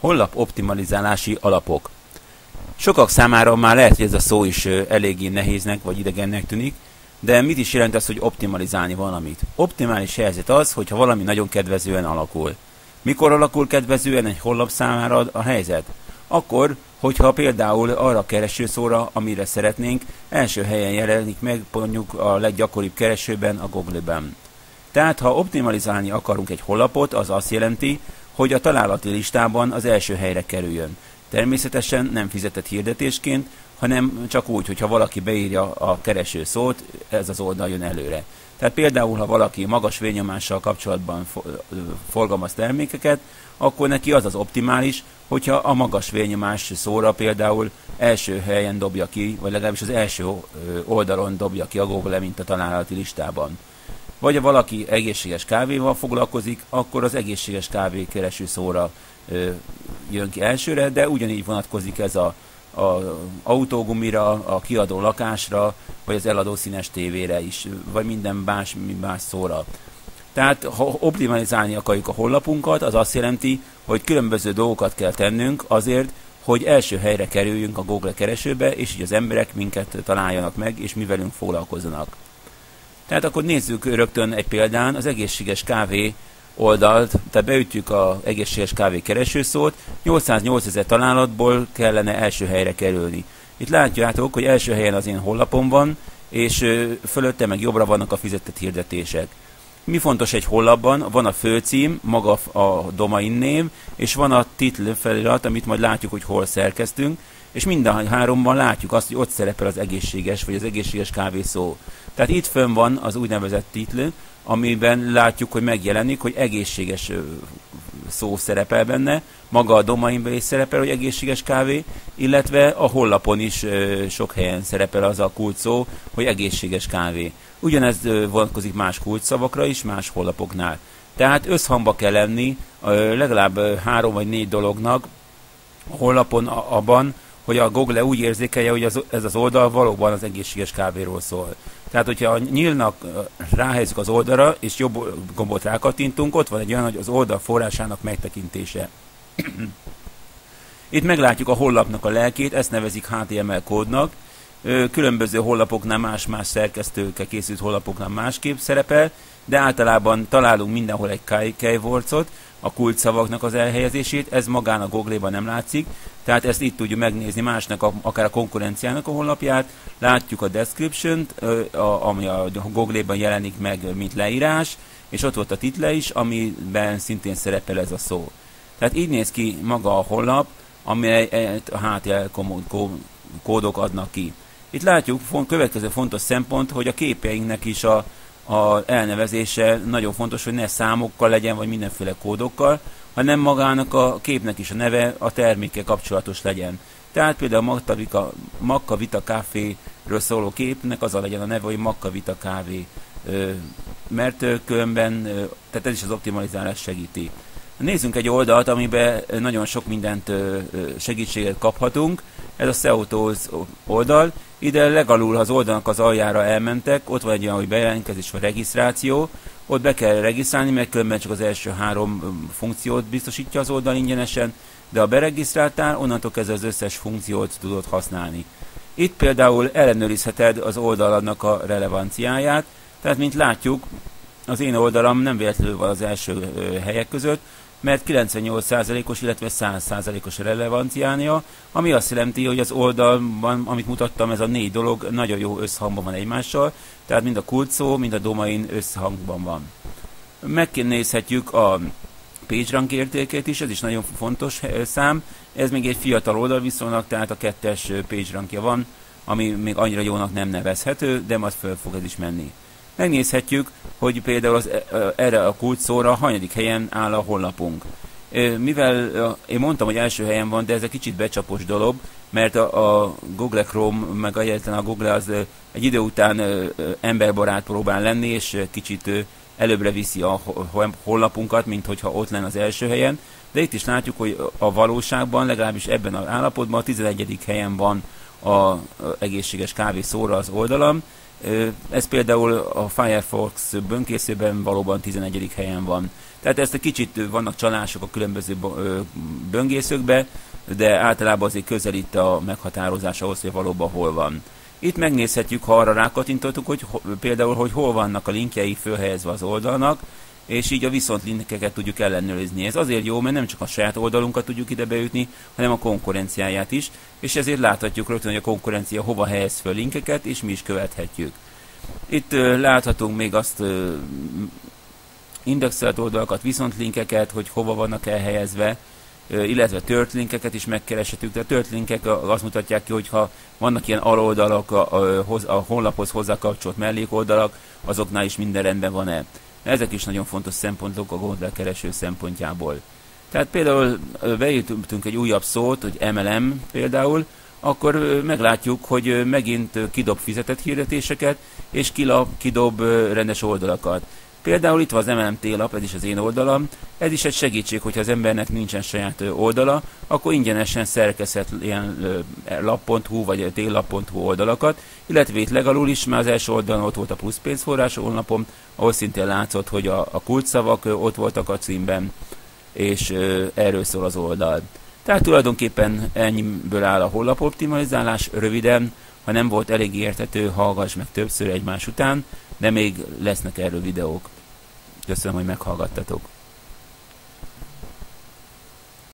Honlap optimalizálási alapok. Sokak számára már lehet, hogy ez a szó is eléggé nehéznek vagy idegennek tűnik, de mit is jelent az, hogy optimalizálni valamit? Optimális helyzet az, hogyha valami nagyon kedvezően alakul. Mikor alakul kedvezően egy honlap számára a helyzet? Akkor, hogyha például arra a keresőszóra, amire szeretnénk, első helyen jelenik meg mondjuk a leggyakoribb keresőben, a Google-ben. Tehát, ha optimalizálni akarunk egy honlapot, az azt jelenti, hogy a találati listában az első helyre kerüljön. Természetesen nem fizetett hirdetésként, hanem csak úgy, hogyha valaki beírja a kereső szót, ez az oldal jön előre. Tehát például, ha valaki magas vérnyomással kapcsolatban forgalmaz termékeket, akkor neki az az optimális, hogyha a magas vérnyomás szóra például első helyen dobja ki, vagy legalábbis az első oldalon dobja ki a Google, mint a találati listában. Vagy ha valaki egészséges kávéval foglalkozik, akkor az egészséges kávé kereső szóra jön ki elsőre, de ugyanígy vonatkozik ez a autógumira, a kiadó lakásra, vagy az eladó színes tévére is, vagy minden más szóra. Tehát, ha optimalizálni akarjuk a honlapunkat, az azt jelenti, hogy különböző dolgokat kell tennünk azért, hogy első helyre kerüljünk a Google keresőbe, és így az emberek minket találjanak meg, és mi velünk foglalkozzanak. Tehát akkor nézzük rögtön egy példán az egészséges kávé oldalt, tehát beütjük az egészséges kávé keresőszót, 808 000 találatból kellene első helyre kerülni. Itt látjátok, hogy első helyen az én honlapom van, és fölötte meg jobbra vannak a fizetett hirdetések. Mi fontos egy honlapban? Van a főcím, maga a domain név, és van a titl felirat, amit majd látjuk, hogy hol szerkeztünk, és minden háromban látjuk azt, hogy ott szerepel az egészséges, vagy az egészséges kávé szó. Tehát itt fönn van az úgynevezett titl, amiben látjuk, hogy megjelenik, hogy egészséges szó szerepel benne, maga a domainban is szerepel, hogy egészséges kávé, illetve a honlapon is sok helyen szerepel az a kulcsszó, hogy egészséges kávé. Ugyanez vonatkozik más kulcsszavakra is, más honlapoknál. Tehát összhangba kell lenni legalább 3 vagy 4 dolognak a honlapon abban, hogy a Google úgy érzékelje, hogy ez az oldal valóban az egészséges kávéról szól. Tehát, hogyha nyílnak, ráhelyezzük az oldalra, és jobb gombot rákattintunk, ott van egy olyan, hogy az oldal forrásának megtekintése. Itt meglátjuk a honlapnak a lelkét, ezt nevezik HTML kódnak. Különböző honlapoknál más szerkesztőkkel készült honlapoknál másképp szerepel, de általában találunk mindenhol egy keywordsot, a kulcsszavaknak az elhelyezését, ez magán a Google-ban nem látszik, tehát ezt itt tudjuk megnézni másnak, akár a konkurenciának a honlapját, látjuk a description-t, ami a Google-ban jelenik meg, mint leírás, és ott volt a title is, amiben szintén szerepel ez a szó. Tehát így néz ki maga a honlap, amelyet a HTML kódok adnak ki. Itt látjuk, következő fontos szempont, hogy a képeinknek is a elnevezése nagyon fontos, hogy ne számokkal legyen, vagy mindenféle kódokkal, hanem magának a képnek is a neve a termékkel kapcsolatos legyen. Tehát például a Macca Vita kávéről szóló képnek az a legyen a neve, hogy Macca Vita kávé, mert különben, tehát ez is az optimalizálást segíti. Nézzünk egy oldalt, amiben nagyon sok mindent segítséget kaphatunk. Ez a SEO Tools oldal. Ide legalul az oldalnak az aljára elmentek, ott van egy olyan, hogy bejelentkezés vagy regisztráció. Ott be kell regisztrálni, mert különben csak az első 3 funkciót biztosítja az oldal ingyenesen, de ha beregisztráltál, onnantól kezdve az összes funkciót tudod használni. Itt például ellenőrizheted az oldalnak a relevanciáját, tehát mint látjuk, az én oldalam nem véletlenül van az első helyek között, mert 98%-os, illetve 100%-os a relevanciája, ami azt jelenti, hogy az oldalban, amit mutattam, ez a 4 dolog nagyon jó összhangban van egymással, tehát mind a kulcsszó, mind a domain összhangban van. Megnézhetjük a PageRank értékét is, ez is nagyon fontos szám, ez még egy fiatal oldal viszonylag, tehát a 2-es PageRankja van, ami még annyira jónak nem nevezhető, de majd föl fog ez is menni. Megnézhetjük, hogy például erre a kulcsszóra hanyadik helyen áll a honlapunk. Mivel én mondtam, hogy első helyen van, de ez egy kicsit becsapos dolog, mert a Google Chrome, meg egyáltalán a Google az egy idő után emberbarát próbál lenni, és kicsit előbbre viszi a honlapunkat, mint hogyha ott lenne az első helyen. De itt is látjuk, hogy a valóságban, legalábbis ebben az állapotban a 11. helyen van az egészséges kávé szóra az oldalam. Ez például a Firefox böngészőben valóban 11. helyen van. Tehát ezt egy kicsit vannak csalások a különböző böngészőkbe, de általában azért közelít a meghatározás ahhoz, hogy valóban hol van. Itt megnézhetjük, ha arra rákattintottuk, hogy például, hogy hol vannak a linkjei fölhelyezve az oldalnak, és így a viszont linkeket tudjuk ellenőrizni. Ez azért jó, mert nem csak a saját oldalunkat tudjuk ide beütni, hanem a konkurenciáját is, és ezért láthatjuk rögtön, hogy a konkurencia hova helyez föl linkeket, és mi is követhetjük. Itt láthatunk még azt indexelt oldalakat, viszont linkeket, hogy hova vannak elhelyezve, illetve tört linkeket is megkereshetünk. A tört linkek azt mutatják ki, hogy ha vannak ilyen aloldalak, a honlaphoz hozzá kapcsolt mellékoldalak, azoknál is minden rendben van-e. Ezek is nagyon fontos szempontok a Google-kereső szempontjából. Tehát például beírtunk egy újabb szót, hogy MLM például, akkor meglátjuk, hogy megint kidob fizetett hirdetéseket, és kidob rendes oldalakat. Például itt van az MLM T-lap, ez is az én oldalam. Ez is egy segítség, hogyha az embernek nincsen saját oldala, akkor ingyenesen szerkeszthet ilyen lap.hu vagy tlap.hu oldalakat, illetve itt legalul is már az első oldalon ott volt a plusz pénzforrás honlapom, ahol szintén látszott, hogy a kulcsszavak ott voltak a címben, és erről szól az oldal. Tehát tulajdonképpen ennyiből áll a honlapoptimalizálás röviden, ha nem volt elég érthető, hallgass meg többször egymás után, de még lesznek erről videók. Köszönöm, hogy meghallgattatok.